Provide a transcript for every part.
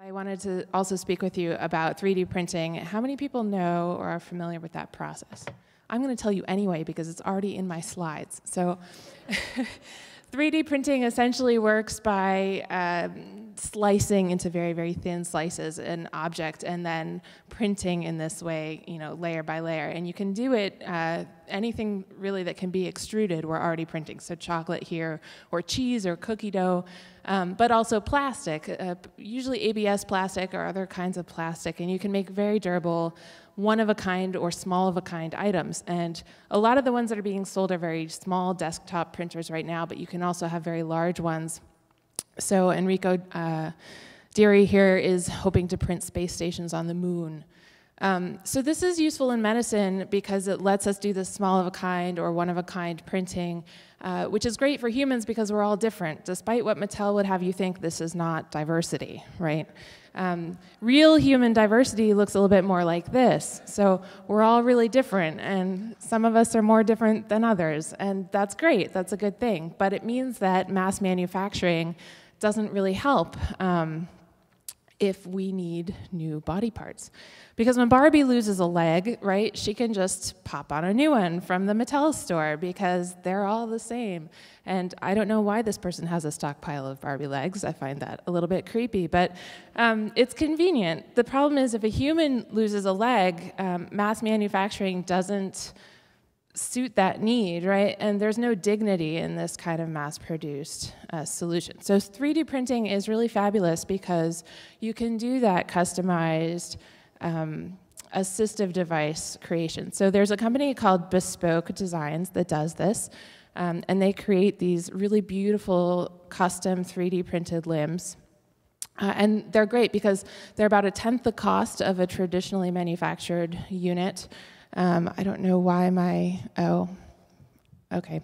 I wanted to also speak with you about 3D printing. How many people know or are familiar with that process? I'm going to tell you anyway because it's already in my slides. So 3D printing essentially works by slicing into very, very thin slices an object and then printing in this way, layer by layer. And you can do it, anything really that can be extruded, we're already printing. So chocolate here, or cheese, or cookie dough, but also plastic, usually ABS plastic or other kinds of plastic. And you can make very durable, one-of-a-kind or small-of-a-kind items. And a lot of the ones that are being sold are very small desktop printers right now, but you can also have very large ones. So Enrico Diri here is hoping to print space stations on the moon. So this is useful in medicine because it lets us do this small-of-a-kind or one-of-a-kind printing, which is great for humans because we're all different. Despite what Mattel would have you think, this is not diversity, right? Real human diversity looks a little bit more like this. So we're all really different, and some of us are more different than others, and that's great, that's a good thing. But it means that mass manufacturing doesn't really help if we need new body parts. Because when Barbie loses a leg, right, she can just pop on a new one from the Mattel store because they're all the same. And I don't know why this person has a stockpile of Barbie legs. I find that a little bit creepy, but it's convenient. The problem is if a human loses a leg, mass manufacturing doesn't suit that need, right? And there's no dignity in this kind of mass-produced solution. So 3D printing is really fabulous because you can do that customized assistive device creation. So there's a company called Bespoke Designs that does this, and they create these really beautiful custom 3D printed limbs. And they're great because they're about 1/10 the cost of a traditionally manufactured unit. I don't know why okay.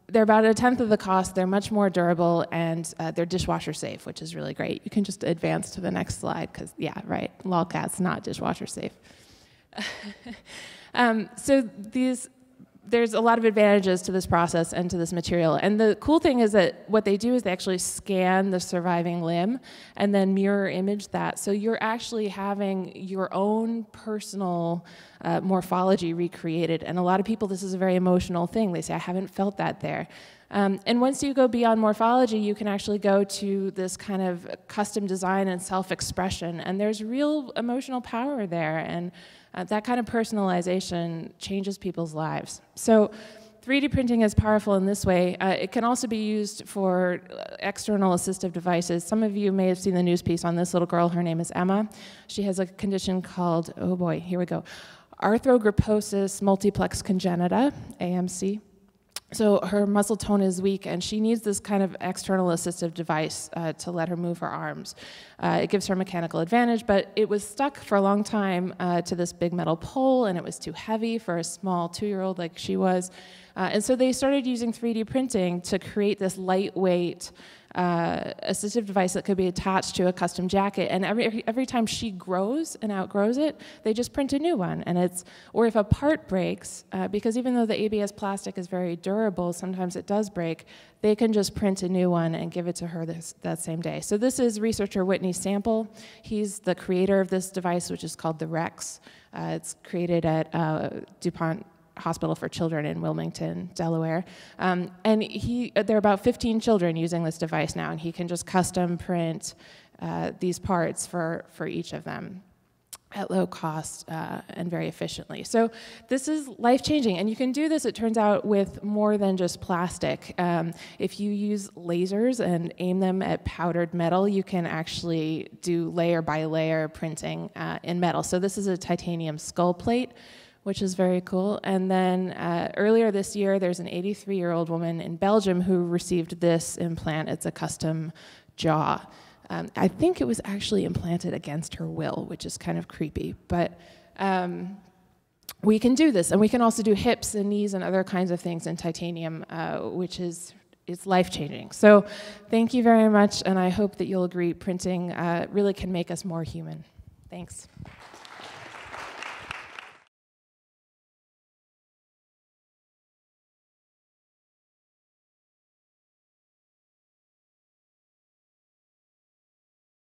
They're about 1/10 of the cost, they're much more durable, and they're dishwasher safe, which is really great. You can just advance to the next slide, because, yeah, right, lolcat's not dishwasher safe. So there's a lot of advantages to this process and to this material. And the cool thing is that what they do is they actually scan the surviving limb and then mirror image that. So you're actually having your own personal morphology recreated. And a lot of people, this is a very emotional thing. They say, I haven't felt that there. And once you go beyond morphology, you can actually go to this kind of custom design and self-expression. And there's real emotional power there. And that kind of personalization changes people's lives. So 3D printing is powerful in this way. It can also be used for external assistive devices. Some of you may have seen the news piece on this little girl. Her name is Emma. She has a condition called, oh boy, here we go, arthrogryposis multiplex congenita, AMC. So her muscle tone is weak, and she needs this kind of external assistive device to let her move her arms. It gives her a mechanical advantage, but it was stuck for a long time to this big metal pole, and it was too heavy for a small 2-year-old like she was. And so they started using 3D printing to create this lightweight assistive device that could be attached to a custom jacket, and every time she grows and outgrows it, they just print a new one. And or if a part breaks, because even though the ABS plastic is very durable, sometimes it does break, they can just print a new one and give it to her that same day. So this is researcher Whitney Sample. He's the creator of this device, which is called the Rex. It's created at DuPont Hospital for Children in Wilmington, Delaware. And there are about 15 children using this device now, and he can just custom print these parts for each of them at low cost and very efficiently. So this is life-changing, and you can do this, it turns out, with more than just plastic. If you use lasers and aim them at powdered metal, you can actually do layer-by-layer printing in metal. So this is a titanium skull plate, which is very cool. And then earlier this year, there's an 83-year-old woman in Belgium who received this implant. It's a custom jaw. I think it was actually implanted against her will, which is kind of creepy. But we can do this, and we can also do hips and knees and other kinds of things in titanium, which is life-changing. So thank you very much, and I hope that you'll agree printing really can make us more human. Thanks.